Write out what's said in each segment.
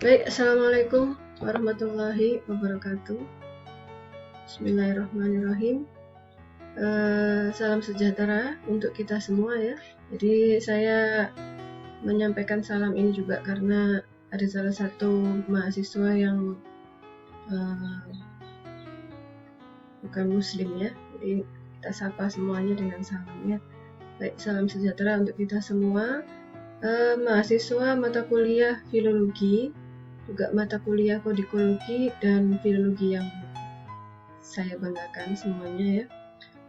Baik, Assalamualaikum warahmatullahi wabarakatuh. Bismillahirrahmanirrahim. Salam sejahtera untuk kita semua ya. Jadi saya menyampaikan salam ini juga karena ada salah satu mahasiswa yang bukan muslim ya. Jadi kita sapa semuanya dengan salam ya. Baik, salam sejahtera untuk kita semua. Mahasiswa mata kuliah filologi, juga mata kuliah kodikologi dan filologi yang saya banggakan semuanya ya.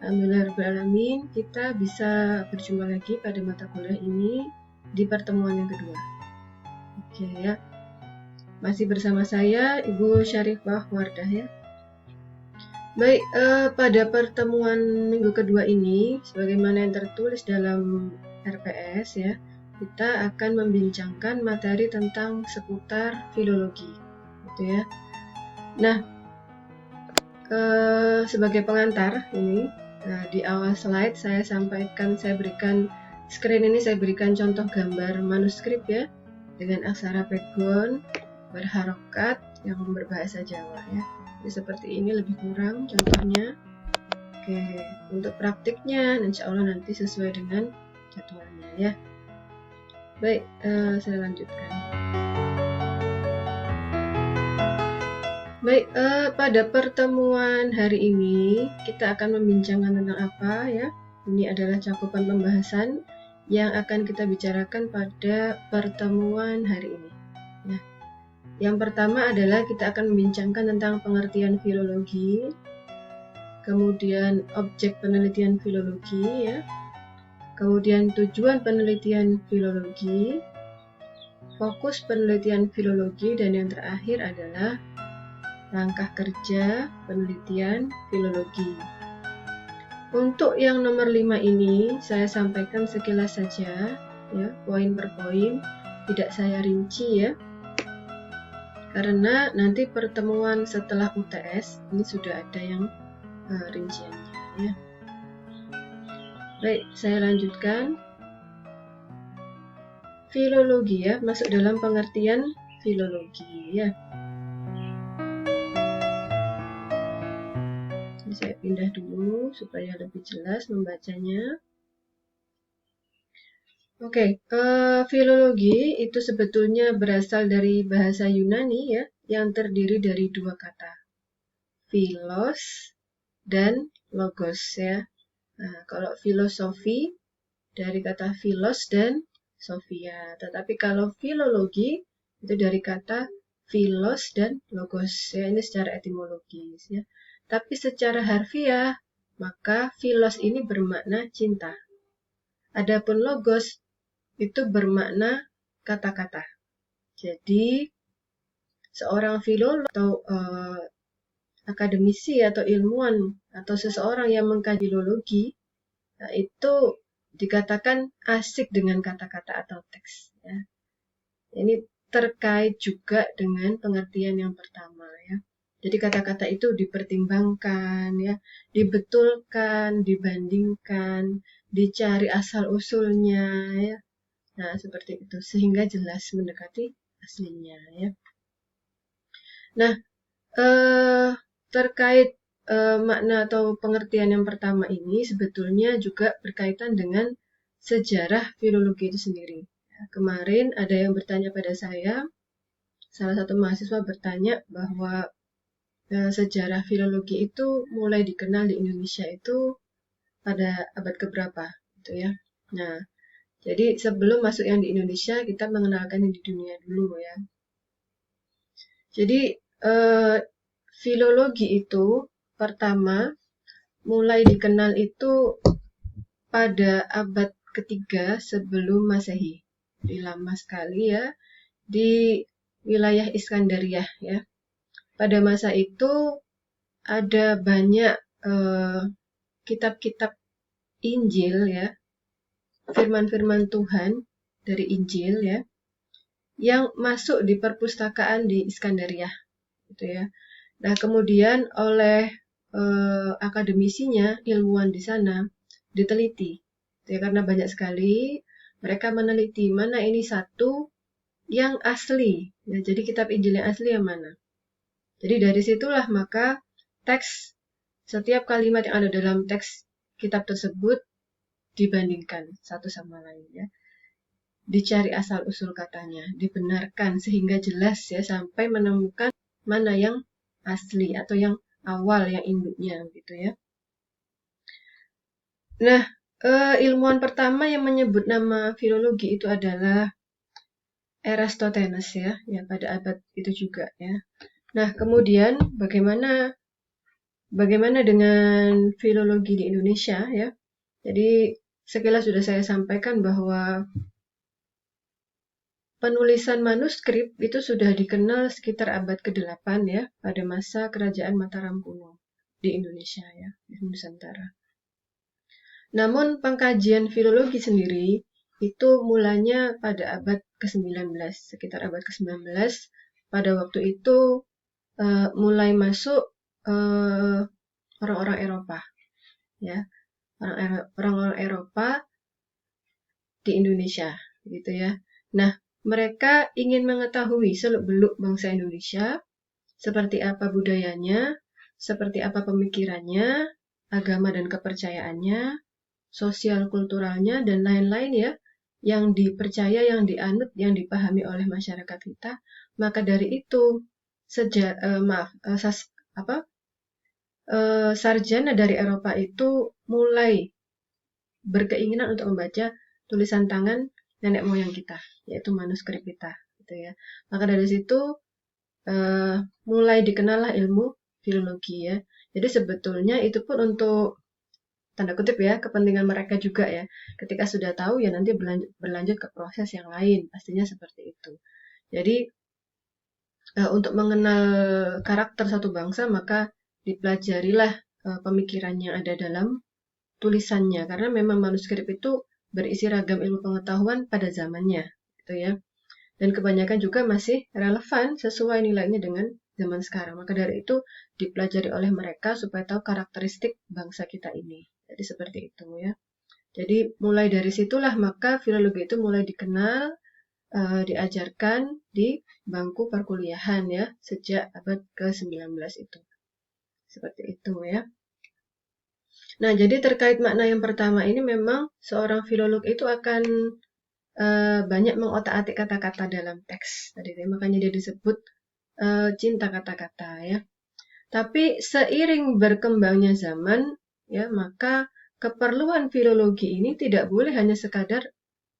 Alhamdulillahirrahmanirrahim, kita bisa berjumpa lagi pada mata kuliah ini di pertemuan yang kedua. Oke ya, masih bersama saya Ibu Syarifah Wardah ya. Baik, pada pertemuan minggu kedua ini, sebagaimana yang tertulis dalam RPS ya, kita akan membincangkan materi tentang seputar filologi, gitu ya. Nah, sebagai pengantar ini, di awal slide saya berikan screen ini, saya berikan contoh gambar manuskrip ya, dengan aksara pegon berharokat yang berbahasa Jawa ya. Jadi seperti ini lebih kurang contohnya. Oke, untuk praktiknya insya Allah nanti sesuai dengan jadwalnya ya. Baik, saya lanjutkan. Baik, pada pertemuan hari ini kita akan membincangkan tentang apa ya? Ini adalah cakupan pembahasan yang akan kita bicarakan pada pertemuan hari ini. Nah, yang pertama adalah kita akan membincangkan tentang pengertian filologi, kemudian objek penelitian filologi ya, kemudian tujuan penelitian filologi, fokus penelitian filologi, dan yang terakhir adalah langkah kerja penelitian filologi. Untuk yang nomor 5 ini saya sampaikan sekilas saja ya, poin per poin, tidak saya rinci ya. Karena nanti pertemuan setelah UTS ini sudah ada yang rinciannya ya. Baik, saya lanjutkan. Filologi ya, masuk dalam pengertian filologi ya. Ini saya pindah dulu supaya lebih jelas membacanya. Oke, filologi itu sebetulnya berasal dari bahasa Yunani ya, yang terdiri dari dua kata, philos dan logos ya. Nah, kalau filosofi dari kata philos dan sophia, tetapi kalau filologi itu dari kata philos dan logos ya, ini secara etimologis ya. Tapi secara harfiah maka philos ini bermakna cinta. Adapun logos itu bermakna kata-kata. Jadi seorang filolog atau akademisi atau ilmuwan atau seseorang yang mengkaji filologi, nah itu dikatakan asik dengan kata-kata atau teks ya. Ini terkait juga dengan pengertian yang pertama ya. Jadi kata-kata itu dipertimbangkan ya, dibetulkan, dibandingkan, dicari asal-usulnya ya. Nah, seperti itu sehingga jelas mendekati aslinya ya. Nah, terkait makna atau pengertian yang pertama ini sebetulnya juga berkaitan dengan sejarah filologi itu sendiri. Ya, kemarin ada yang bertanya pada saya, salah satu mahasiswa bertanya bahwa sejarah filologi itu mulai dikenal di Indonesia itu pada abad keberapa gitu ya. Nah, jadi sebelum masuk yang di Indonesia kita mengenalkan yang di dunia dulu ya. Jadi filologi itu pertama mulai dikenal itu pada abad ketiga sebelum Masehi. Jadi lama sekali ya, di wilayah Iskandaria ya. Pada masa itu ada banyak kitab-kitab Injil ya, firman-firman Tuhan dari Injil ya, yang masuk di perpustakaan di Iskandaria gitu ya. Nah, kemudian oleh akademisinya, ilmuwan di sana diteliti ya, karena banyak sekali mereka meneliti mana ini satu yang asli. Ya, jadi kitab Injil yang asli yang mana? Jadi dari situlah maka teks, setiap kalimat yang ada dalam teks kitab tersebut dibandingkan satu sama lain ya. Dicari asal usul katanya, dibenarkan sehingga jelas ya sampai menemukan mana yang asli atau yang awal, yang induknya gitu ya. Nah, ilmuwan pertama yang menyebut nama filologi itu adalah Eratosthenes ya pada abad itu juga ya. Nah, kemudian bagaimana dengan filologi di Indonesia ya? Jadi sekilas sudah saya sampaikan bahwa penulisan manuskrip itu sudah dikenal sekitar abad ke-8 ya, pada masa Kerajaan Mataram kuno di Indonesia ya, di Nusantara. Namun pengkajian filologi sendiri itu mulanya pada abad ke-19, sekitar abad ke-19. Pada waktu itu mulai masuk orang-orang Eropa, ya, orang-orang Eropa di Indonesia, gitu ya. Nah, mereka ingin mengetahui seluk-beluk bangsa Indonesia, seperti apa budayanya, seperti apa pemikirannya, agama dan kepercayaannya, sosial kulturalnya, dan lain-lain ya, yang dipercaya, yang dianut, yang dipahami oleh masyarakat kita. Maka dari itu, sarjana dari Eropa itu mulai berkeinginan untuk membaca tulisan tangan nenek moyang kita, yaitu manuskrip kita, gitu ya. Maka dari situ mulai dikenallah ilmu filologi ya. Jadi sebetulnya itu pun untuk tanda kutip ya kepentingan mereka juga ya. Ketika sudah tahu ya nanti berlanjut ke proses yang lain, pastinya seperti itu. Jadi untuk mengenal karakter satu bangsa maka dipelajarilah pemikiran yang ada dalam tulisannya, karena memang manuskrip itu berisi ragam ilmu pengetahuan pada zamannya, gitu ya. Dan kebanyakan juga masih relevan sesuai nilainya dengan zaman sekarang. Maka dari itu dipelajari oleh mereka supaya tahu karakteristik bangsa kita ini. Jadi seperti itu ya. Jadi mulai dari situlah maka filologi itu mulai dikenal, diajarkan di bangku perkuliahan ya sejak abad ke-19 itu. Seperti itu ya. Nah, jadi terkait makna yang pertama ini memang seorang filolog itu akan banyak mengotak-atik kata-kata dalam teks. Tadi makanya dia disebut cinta kata-kata ya. Tapi seiring berkembangnya zaman ya, maka keperluan filologi ini tidak boleh hanya sekadar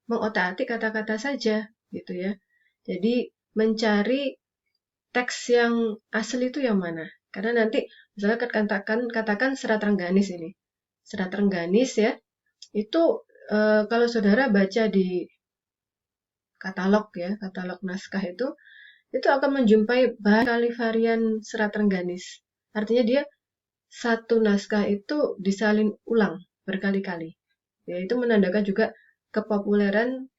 mengotak-atik kata-kata saja gitu ya. Jadi mencari teks yang asli itu yang mana? Karena nanti misalnya katakan Serat Rengganis ini. Serat Rengganis ya, itu kalau saudara baca di katalog naskah itu akan menjumpai banyak kali varian Serat Rengganis. Artinya dia satu naskah itu disalin ulang berkali-kali. Ya, itu menandakan juga kepopuleran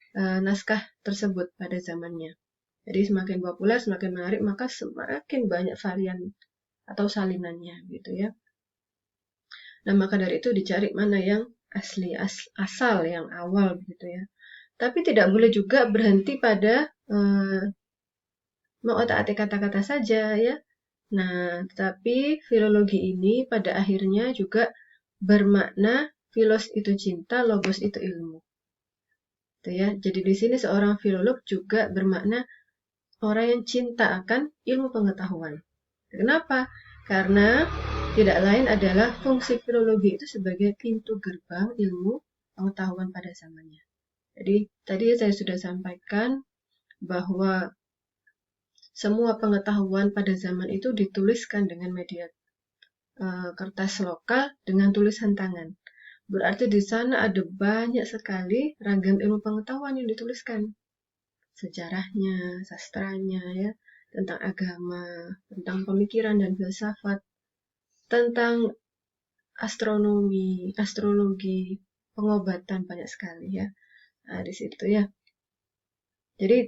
naskah tersebut pada zamannya. Jadi semakin populer, semakin menarik, maka semakin banyak varian atau salinannya gitu ya. Nah, maka dari itu dicari mana yang asli, asal, yang awal gitu ya. Tapi tidak boleh juga berhenti pada mengotak-atik kata-kata saja ya. Nah, tetapi filologi ini pada akhirnya juga bermakna filos itu cinta, logos itu ilmu. Gitu ya. Jadi di sini seorang filolog juga bermakna orang yang cinta akan ilmu pengetahuan. Kenapa? Karena tidak lain adalah fungsi filologi itu sebagai pintu gerbang ilmu pengetahuan pada zamannya. Jadi tadi saya sudah sampaikan bahwa semua pengetahuan pada zaman itu dituliskan dengan media kertas lokal dengan tulisan tangan. Berarti di sana ada banyak sekali ragam ilmu pengetahuan yang dituliskan. Sejarahnya, sastranya ya, tentang agama, tentang pemikiran dan filsafat, tentang astronomi, astrologi, pengobatan, banyak sekali ya. Nah, di situ ya. Jadi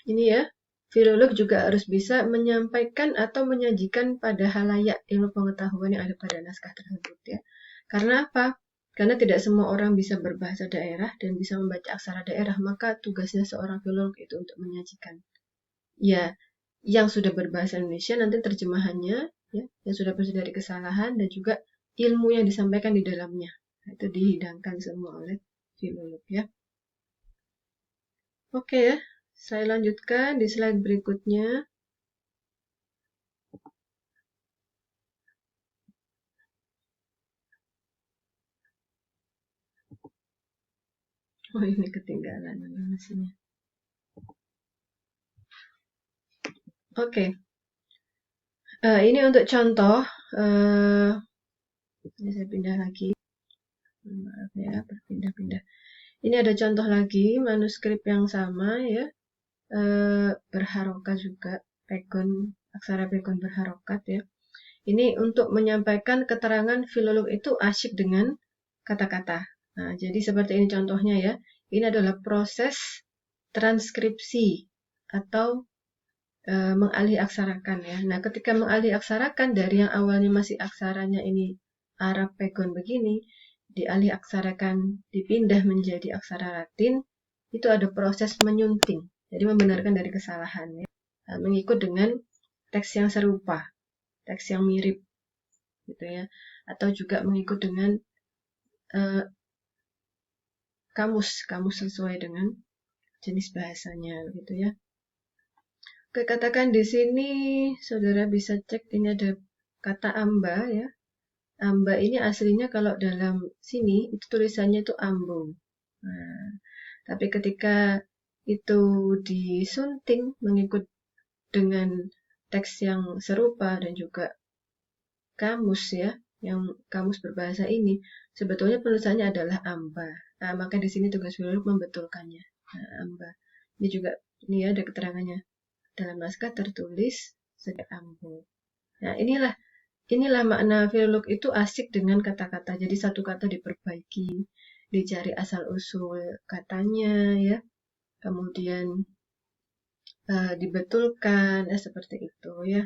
ini ya, filolog juga harus bisa menyampaikan atau menyajikan pada halayak ilmu pengetahuan yang ada pada naskah tersebut ya. Karena apa? Karena tidak semua orang bisa berbahasa daerah dan bisa membaca aksara daerah, maka tugasnya seorang filolog itu untuk menyajikan. Ya, yang sudah berbahasa Indonesia nanti terjemahannya, ya, yang sudah bersih dari kesalahan dan juga ilmu yang disampaikan di dalamnya. Itu dihidangkan semua oleh filolog ya. Oke ya, saya lanjutkan di slide berikutnya. Oh, ini ketinggalan animasinya. Oke. Ini untuk contoh. Ini saya pindah lagi. Maaf ya, berpindah-pindah. Ini ada contoh lagi, manuskrip yang sama ya. Berharokat juga, pegon, aksara pegon berharokat ya. Ini untuk menyampaikan keterangan filolog itu asyik dengan kata-kata. Nah, jadi seperti ini contohnya ya. Ini adalah proses transkripsi atau mengalih aksarakan ya. Nah, ketika mengalih aksarakan dari yang awalnya masih aksaranya ini Arab pegon begini, dialih aksarakan, dipindah menjadi aksara Latin, itu ada proses menyunting. Jadi membenarkan dari kesalahan ya. Nah, mengikut dengan teks yang serupa, teks yang mirip gitu ya. Atau juga mengikut dengan kamus sesuai dengan jenis bahasanya gitu ya. Oke, katakan di sini saudara bisa cek ini ada kata amba ya. Amba ini aslinya kalau dalam sini itu tulisannya itu ambo. Nah, tapi ketika itu disunting mengikut dengan teks yang serupa dan juga kamus ya, yang kamus berbahasa ini, sebetulnya penulisannya adalah amba. Nah, maka di sini tugas filolog membetulkannya. Nah, amba. Ini juga ini ya ada keterangannya. Dalam naskah tertulis sejak ambo. Nah, inilah makna filolog itu asik dengan kata-kata. Jadi satu kata diperbaiki, dicari asal-usul katanya ya. Kemudian dibetulkan seperti itu ya.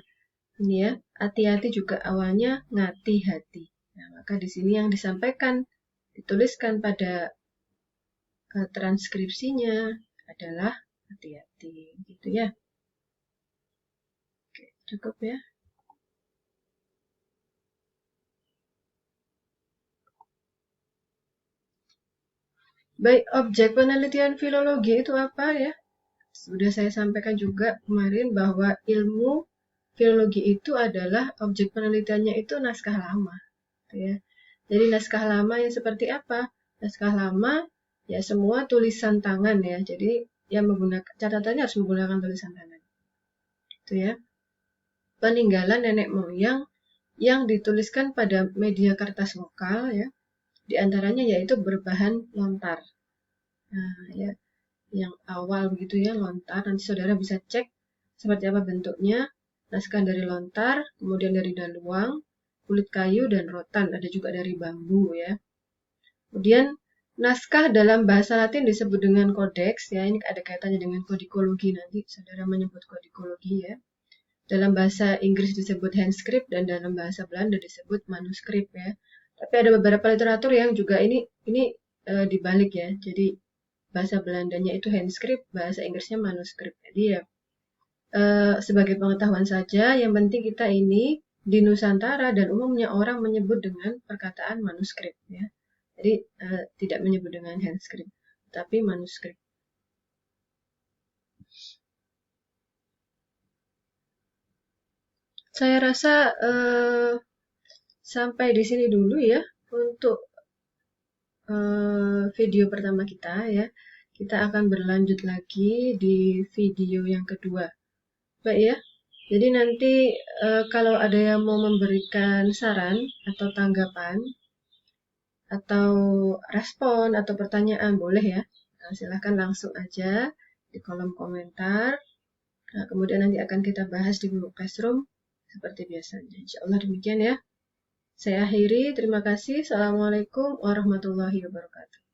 Ini ya, hati-hati juga awalnya ngati hati. Nah, maka di sini yang disampaikan dituliskan pada transkripsinya adalah hati-hati gitu ya. Oke, cukup ya. Baik, objek penelitian filologi itu apa ya? Sudah saya sampaikan juga kemarin bahwa ilmu filologi itu adalah objek penelitiannya itu naskah lama. Ya. Jadi naskah lama yang seperti apa? Naskah lama ya semua tulisan tangan ya. Jadi yang menggunakan catatannya harus menggunakan tulisan tangan. Itu ya. Peninggalan nenek moyang yang dituliskan pada media kertas lokal ya. Di antaranya yaitu berbahan lontar. Nah, ya yang awal begitu ya lontar. Nanti saudara bisa cek seperti apa bentuknya. Naskah dari lontar, kemudian dari daluang, kulit kayu dan rotan. Ada juga dari bambu ya. Kemudian naskah dalam bahasa Latin disebut dengan kodeks ya. Ini ada kaitannya dengan kodikologi nanti saudara menyebut kodikologi ya. Dalam bahasa Inggris disebut handscript dan dalam bahasa Belanda disebut manuskrip ya. Tapi ada beberapa literatur yang juga ini dibalik ya. Jadi bahasa Belandanya itu handscript, bahasa Inggrisnya manuskrip. Jadi ya sebagai pengetahuan saja, yang penting kita ini di Nusantara dan umumnya orang menyebut dengan perkataan manuskrip ya. Jadi tidak menyebut dengan handscript, tapi manuskrip. Saya rasa sampai di sini dulu ya untuk video pertama kita ya. Kita akan berlanjut lagi di video yang kedua. Baik ya. Jadi nanti kalau ada yang mau memberikan saran atau tanggapan atau respon atau pertanyaan boleh ya. Nah, silahkan langsung aja di kolom komentar. Nah, kemudian nanti akan kita bahas di Google Classroom seperti biasanya. Insya Allah demikian ya. Saya akhiri. Terima kasih. Assalamualaikum warahmatullahi wabarakatuh.